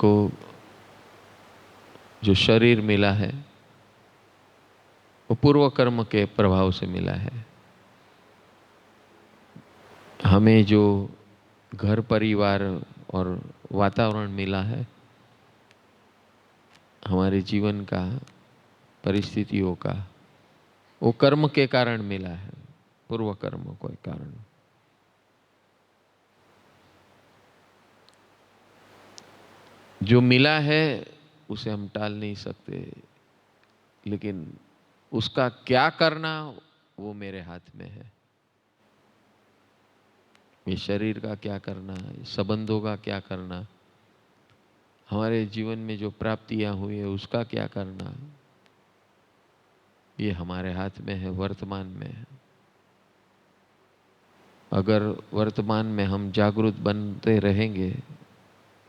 हमको जो शरीर मिला है वो पूर्व कर्म के प्रभाव से मिला है। हमें जो घर परिवार और वातावरण मिला है, हमारे जीवन का, परिस्थितियों का, वो कर्म के कारण मिला है, पूर्व कर्म के कारण। जो मिला है उसे हम टाल नहीं सकते, लेकिन उसका क्या करना वो मेरे हाथ में है। ये शरीर का क्या करना, संबंधों का क्या करना, हमारे जीवन में जो प्राप्तियां हुई है उसका क्या करना, ये हमारे हाथ में है, वर्तमान में है। अगर वर्तमान में हम जागरूक बनते रहेंगे,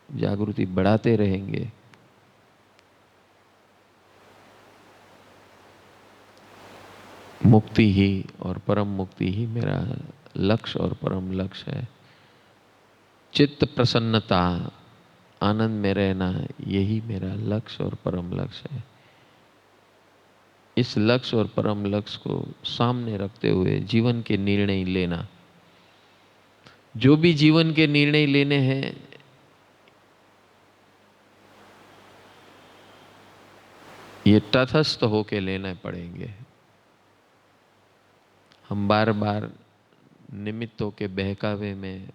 जागृति बढ़ाते रहेंगे, मुक्ति ही और परम मुक्ति ही मेरा लक्ष्य और परम लक्ष्य है। चित्त प्रसन्नता, आनंद में रहना, यही मेरा लक्ष्य और परम लक्ष्य है। इस लक्ष्य और परम लक्ष्य को सामने रखते हुए जीवन के निर्णय लेना, जो भी जीवन के निर्णय लेने हैं, ये तटस्थ होके लेने पड़ेंगे। हम बार बार निमित्तों के बहकावे में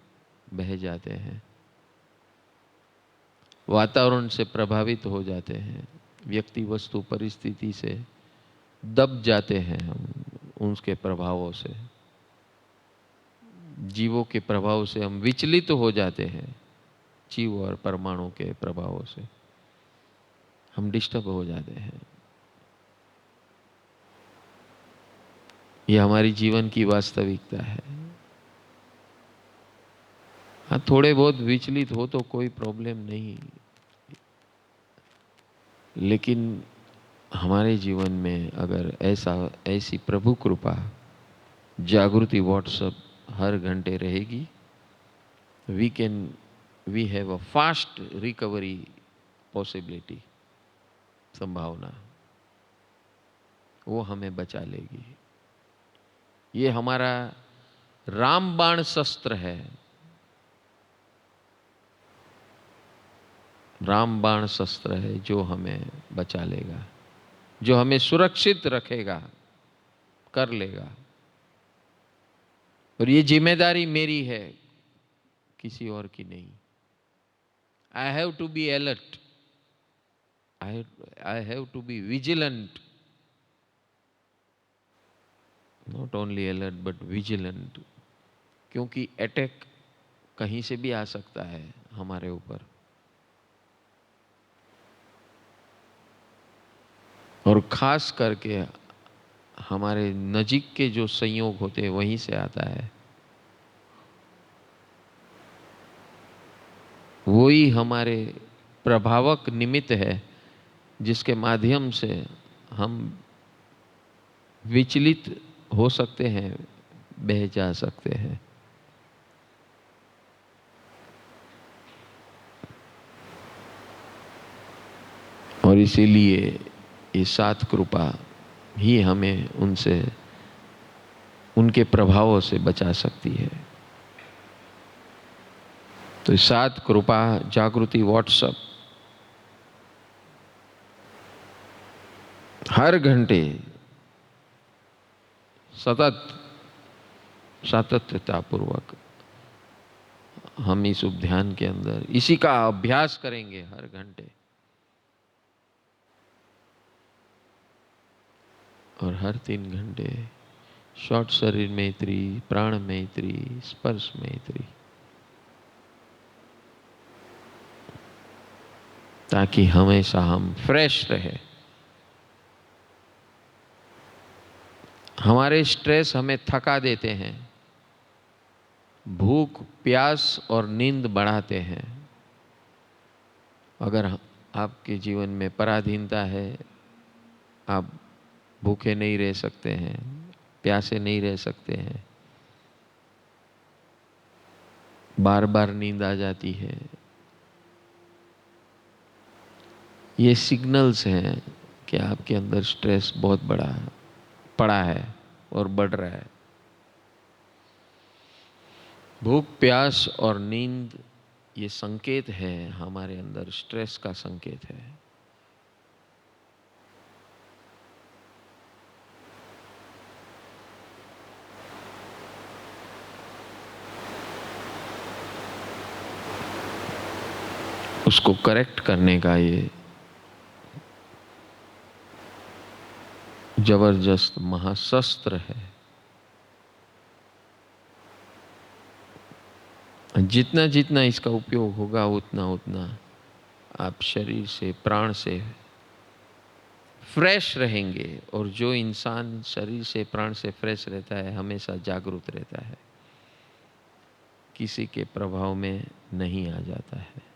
बह जाते हैं, वातावरण से प्रभावित हो जाते हैं, व्यक्ति वस्तु परिस्थिति से दब जाते हैं हम, उनके प्रभावों से, जीवों के प्रभाव से हम विचलित हो जाते हैं, जीव और परमाणु के प्रभावों से हम डिस्टर्ब हो जाते हैं। यह हमारी जीवन की वास्तविकता है। हाँ, थोड़े बहुत विचलित हो तो कोई प्रॉब्लम नहीं, लेकिन हमारे जीवन में अगर ऐसी प्रभु कृपा, जागृति व्हाट्सएप हर घंटे रहेगी, we have a fast recovery possibility, संभावना, वो हमें बचा लेगी। ये हमारा रामबाण शस्त्र है, रामबाण शस्त्र है जो हमें बचा लेगा, जो हमें सुरक्षित रखेगा, कर लेगा। और ये जिम्मेदारी मेरी है, किसी और की नहीं। I have to be alert, I have to be vigilant, not only alert but vigilant, क्योंकि अटैक कहीं से भी आ सकता है हमारे ऊपर। और खास करके हमारे नजीक के जो संयोग होते हैं वहीं से आता है। वही हमारे प्रभावक निमित्त है जिसके माध्यम से हम विचलित हो सकते हैं, बह जा सकते हैं। और इसीलिए ये सात कृपा ही हमें उनसे, उनके प्रभावों से बचा सकती है। तो सात कृपा जागृति व्हाट्सएप हर घंटे सतत सातत्यता पूर्वक हम इस ध्यान के अंदर इसी का अभ्यास करेंगे हर घंटे। और हर 3 घंटे शॉर्ट शरीर मैत्री, प्राण मैत्री, स्पर्श मैत्री, ताकि हमेशा हम फ्रेश रहे। हमारे स्ट्रेस हमें थका देते हैं, भूख, प्यास और नींद बढ़ाते हैं। अगर आपके जीवन में पराधीनता है, आप भूखे नहीं रह सकते हैं, प्यासे नहीं रह सकते हैं, बार बार नींद आ जाती है, ये सिग्नल्स हैं कि आपके अंदर स्ट्रेस बहुत बड़ा पड़ा है और बढ़ रहा है। भूख, प्यास और नींद ये संकेत है, हमारे अंदर स्ट्रेस का संकेत है। उसको करेक्ट करने का ये जबरदस्त महाशस्त्र है। जितना जितना इसका उपयोग होगा उतना उतना आप शरीर से, प्राण से फ्रेश रहेंगे। और जो इंसान शरीर से, प्राण से फ्रेश रहता है हमेशा जागरूक रहता है, किसी के प्रभाव में नहीं आ जाता है।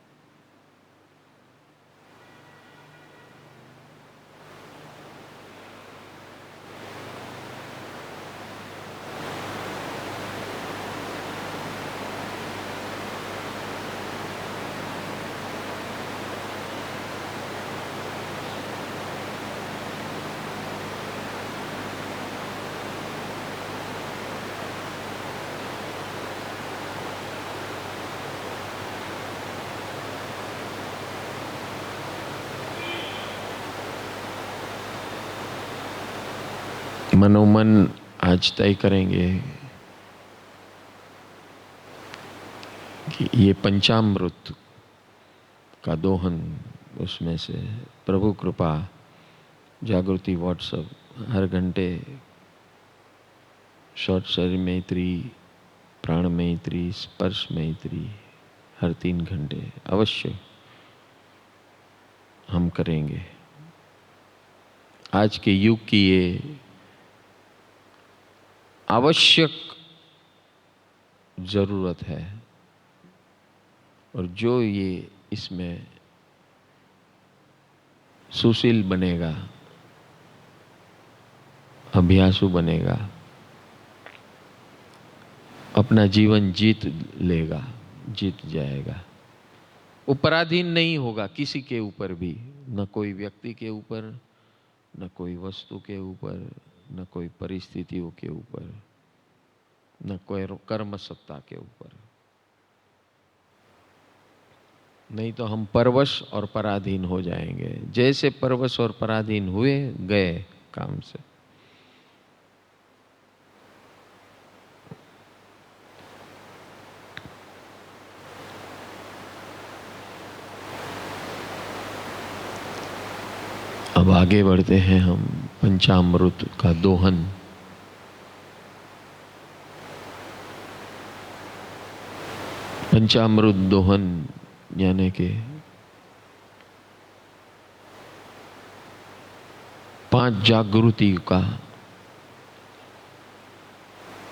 मनोमन आज तय करेंगे कि ये पंचामृत का दोहन, उसमें से प्रभु कृपा, जागृति व्हाट्सएप हर घंटे, शॉर्ट शरीर मैत्री, प्राण मैत्री, स्पर्श मैत्री हर 3 घंटे अवश्य हम करेंगे। आज के युग की ये आवश्यक जरूरत है। और जो ये इसमें सुशील बनेगा, अभ्यासु बनेगा, अपना जीवन जीत लेगा, जीत जाएगा। वो पराधीन नहीं होगा किसी के ऊपर भी, न कोई व्यक्ति के ऊपर, न कोई वस्तु के ऊपर, न कोई परिस्थितियों के ऊपर, न कोई कर्म सत्ता के ऊपर। नहीं तो हम परवश और पराधीन हो जाएंगे। जैसे परवश और पराधीन हुए, गए काम से। अब आगे बढ़ते हैं हम पंचामृत का दोहन। पंचामृत दोहन यानी कि 5 जागृति का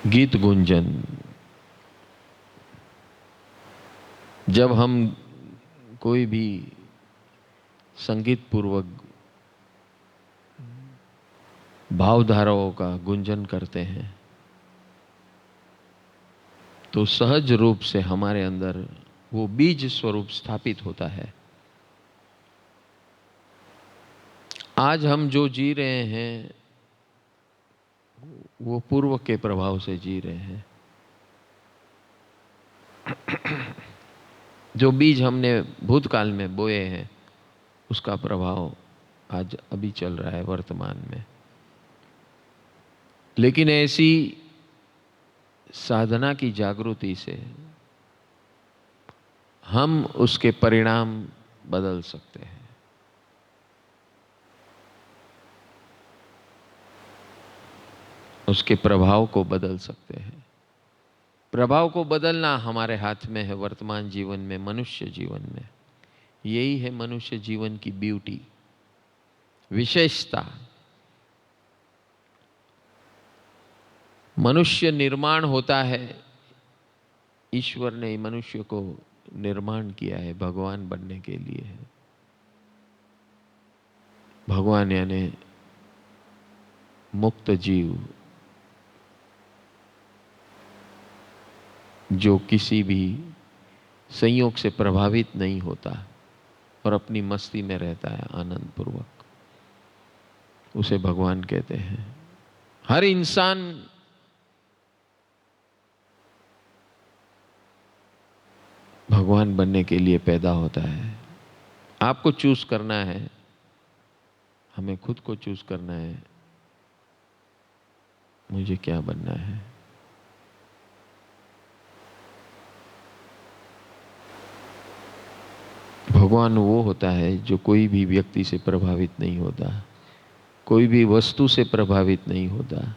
गीत गुंजन। जब हम कोई भी संगीत पूर्वक भावधाराओं का गुंजन करते हैं तो सहज रूप से हमारे अंदर वो बीज स्वरूप स्थापित होता है। आज हम जो जी रहे हैं वो पूर्व के प्रभाव से जी रहे हैं। जो बीज हमने भूतकाल में बोए हैं उसका प्रभाव आज अभी चल रहा है वर्तमान में। लेकिन ऐसी साधना की जागृति से हम उसके परिणाम बदल सकते हैं। उसके प्रभाव को बदल सकते हैं। प्रभाव को बदलना हमारे हाथ में है वर्तमान जीवन में, मनुष्य जीवन में। यही है मनुष्य जीवन की ब्यूटी, विशेषता। मनुष्य निर्माण होता है, ईश्वर ने मनुष्य को निर्माण किया है भगवान बनने के लिए है। भगवान यानी मुक्त जीव, जो किसी भी संयोग से प्रभावित नहीं होता, और अपनी मस्ती में रहता है आनंद पूर्वक, उसे भगवान कहते हैं। हर इंसान भगवान बनने के लिए पैदा होता है। आपको चूज करना है, हमें खुद को चूज करना है, मुझे क्या बनना है। भगवान वो होता है जो कोई भी व्यक्ति से प्रभावित नहीं होता, कोई भी वस्तु से प्रभावित नहीं होता,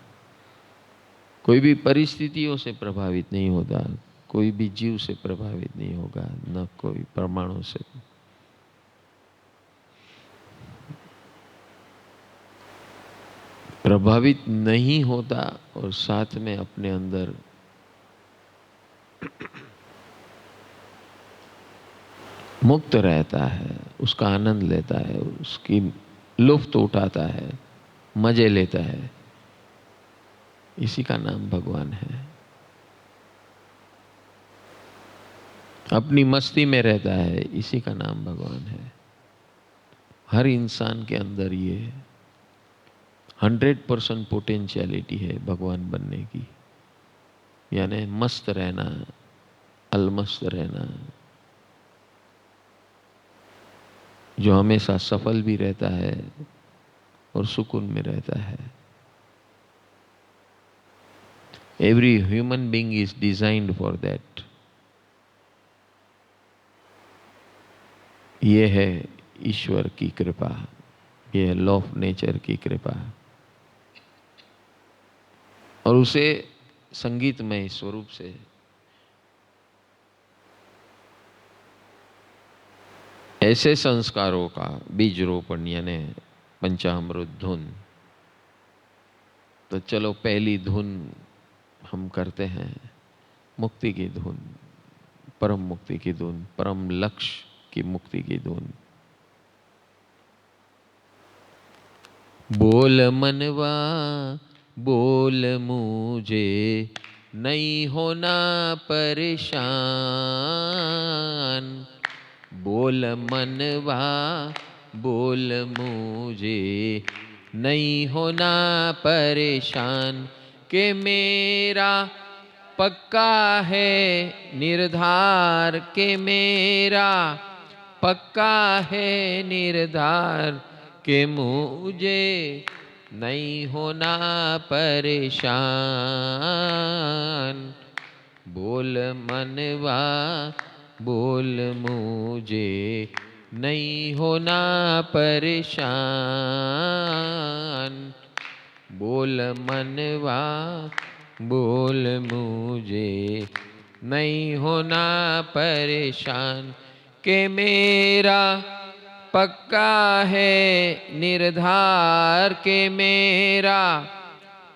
कोई भी परिस्थितियों से प्रभावित नहीं होता, कोई भी जीव से प्रभावित नहीं होगा, न कोई परमाणु से। प्रभावित नहीं होता और साथ में अपने अंदर मुक्त रहता है, उसका आनंद लेता है, उसकी लुफ्त उठाता है, मजे लेता है। इसी का नाम भगवान है। अपनी मस्ती में रहता है, इसी का नाम भगवान है। हर इंसान के अंदर ये 100% पोटेंशियलिटी है भगवान बनने की, यानी मस्त रहना, अलमस्त रहना, जो हमेशा सफल भी रहता है और सुकून में रहता है। Every human being is designed for that. ये है ईश्वर की कृपा, ये है लॉ ऑफ नेचर की कृपा, और उसे संगीतमय स्वरूप से ऐसे संस्कारों का बीज रोपण, यानी पंचामृत धुन। तो चलो पहली धुन हम करते हैं, मुक्ति की धुन, परम मुक्ति की धुन, परम लक्ष्य की मुक्ति की धुन। बोल मनवा बोल मुझे नहीं होना परेशान, बोल मनवा बोल मुझे नहीं होना परेशान, कि मेरा पक्का है निर्धार, के मेरा पक्का है निर्धार, कि मुझे नहीं होना परेशान। बोल मनवा बोल मुझे नहीं होना परेशान, बोल मनवा बोल मुझे नहीं होना परेशान, कि मेरा पक्का है निर्धार, के मेरा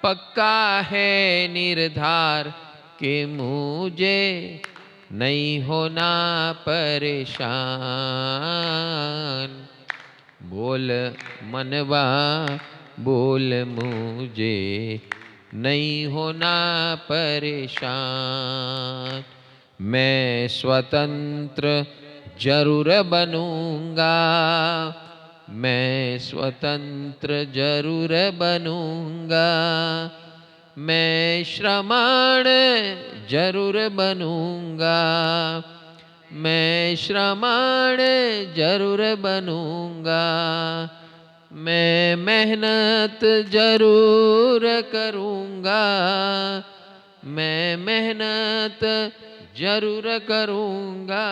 पक्का है निर्धार, कि मुझे नहीं होना परेशान। बोल मनवा बोल मुझे नहीं होना परेशान, मैं स्वतंत्र जरूर बनूंगा, मैं स्वतंत्र जरूर बनूंगा, मैं श्रमण जरूर बनूंगा, मैं श्रमण जरूर बनूंगा, मैं मेहनत जरूर करूंगा, मैं मेहनत जरूर करूंगा,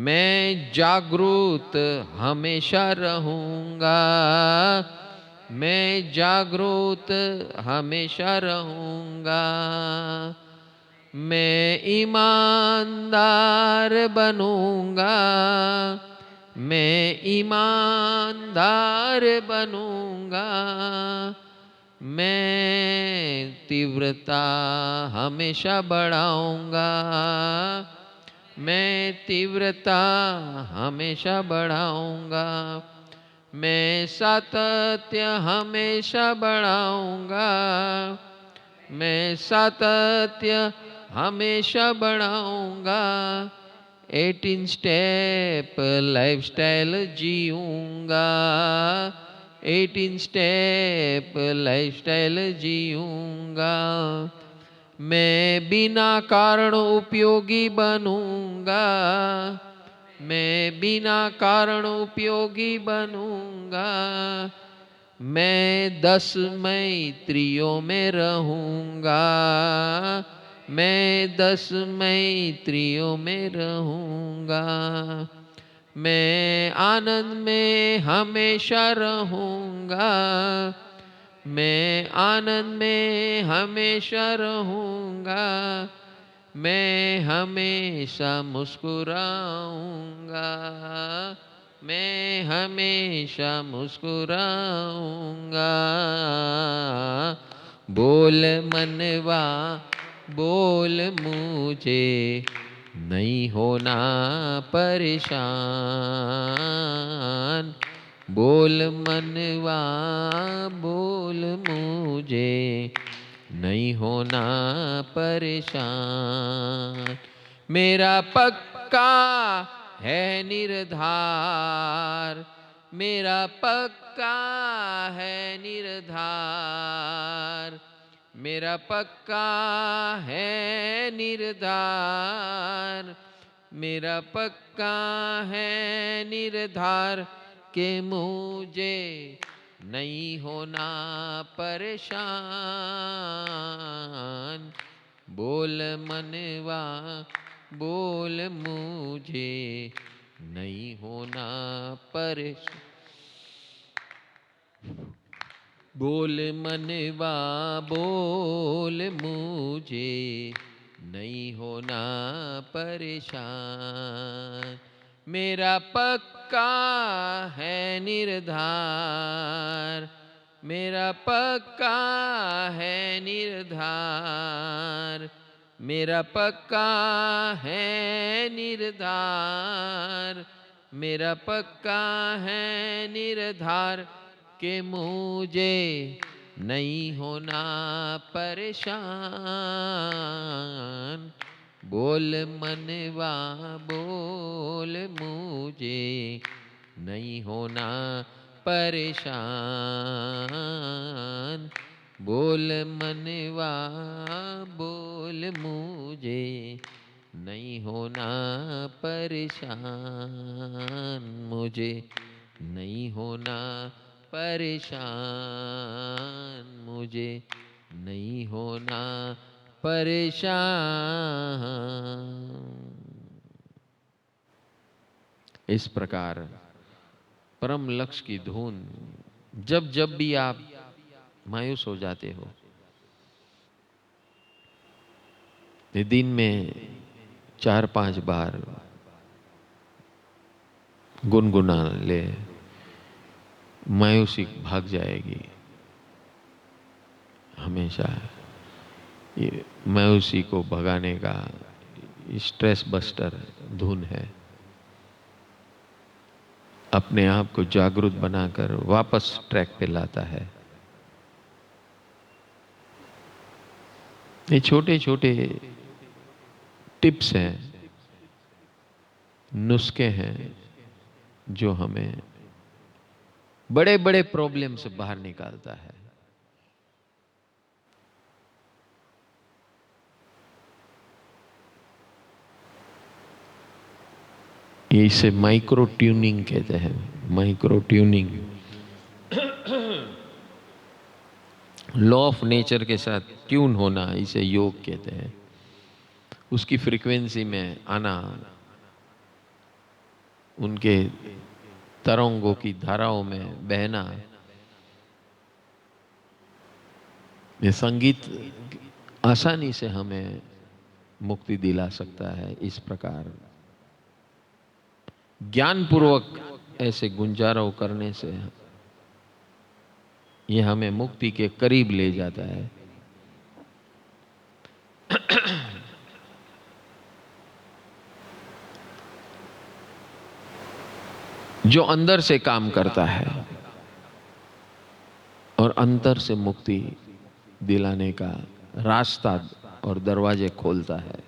मैं जागरूक हमेशा रहूंगा, मैं जागरूक हमेशा रहूंगा, मैं ईमानदार बनूंगा, मैं ईमानदार बनूंगा, मैं तीव्रता हमेशा बढ़ाऊंगा, मैं तीव्रता हमेशा बढ़ाऊंगा, मैं सातत्य हमेशा बढ़ाऊंगा, मैं सातत्य हमेशा बढ़ाऊंगा, 18 स्टेप लाइफस्टाइल जीऊंगा, 18 स्टेप लाइफस्टाइल जीऊंगा। मैं बिना कारण उपयोगी बनूंगा, मैं बिना कारण उपयोगी बनूंगा। मैं 10 मैत्रियों में रहूंगा, मैं 10 मैत्रियों में रहूंगा। मैं आनंद में हमेशा रहूंगा, मैं आनंद में हमेशा रहूंगा। मैं हमेशा मुस्कुराऊंगा, मैं हमेशा मुस्कुराऊंगा। बोल मनवा बोल, मुझे नहीं होना परेशान। बोल मनवा बोल, मुझे नहीं होना परेशान। मेरा पक्का है निर्धार, मेरा पक्का है निर्धार। मेरा पक्का है निर्धार, मेरा पक्का है निर्धार कि मुझे नहीं होना परेशान। बोल मनवा बोल, मुझे नहीं होना परेशान। बोल मनवा बोल, मुझे नहीं होना परेशान। मेरा पक्का है निर्धार, मेरा पक्का है निर्धार। मेरा पक्का है निर्धार, मेरा पक्का है निर्धार कि मुझे नहीं होना परेशान। बोल मनवा बोल, मुझे नहीं होना परेशान। बोल मनवा बोल, मुझे नहीं होना परेशान। मुझे नहीं होना परेशान, मुझे नहीं होना परेशान। इस प्रकार परम लक्ष्य की धुन जब जब भी आप मायूस हो जाते हो, दिन में 4-5 बार गुनगुना ले, मायूसी भाग जाएगी। हमेशा ये मायूसी को भगाने का स्ट्रेस बस्टर धुन है। अपने आप को जागरूक बनाकर वापस ट्रैक पे लाता है। ये छोटे छोटे टिप्स हैं, नुस्खे हैं, जो हमें बड़े बड़े प्रॉब्लम से बाहर निकालता है। ये इसे माइक्रो ट्यूनिंग कहते हैं। Micro tuning law of nature के साथ ट्यून होना, इसे योग कहते हैं। उसकी फ्रीक्वेंसी में आना, उनके तरंगों की धाराओं में बहना। ये संगीत आसानी से हमें मुक्ति दिला सकता है। इस प्रकार ज्ञानपूर्वक ऐसे गुंजारों करने से ये हमें मुक्ति के करीब ले जाता है। जो अंदर से काम करता है और अंतर से मुक्ति दिलाने का रास्ता और दरवाजे खोलता है।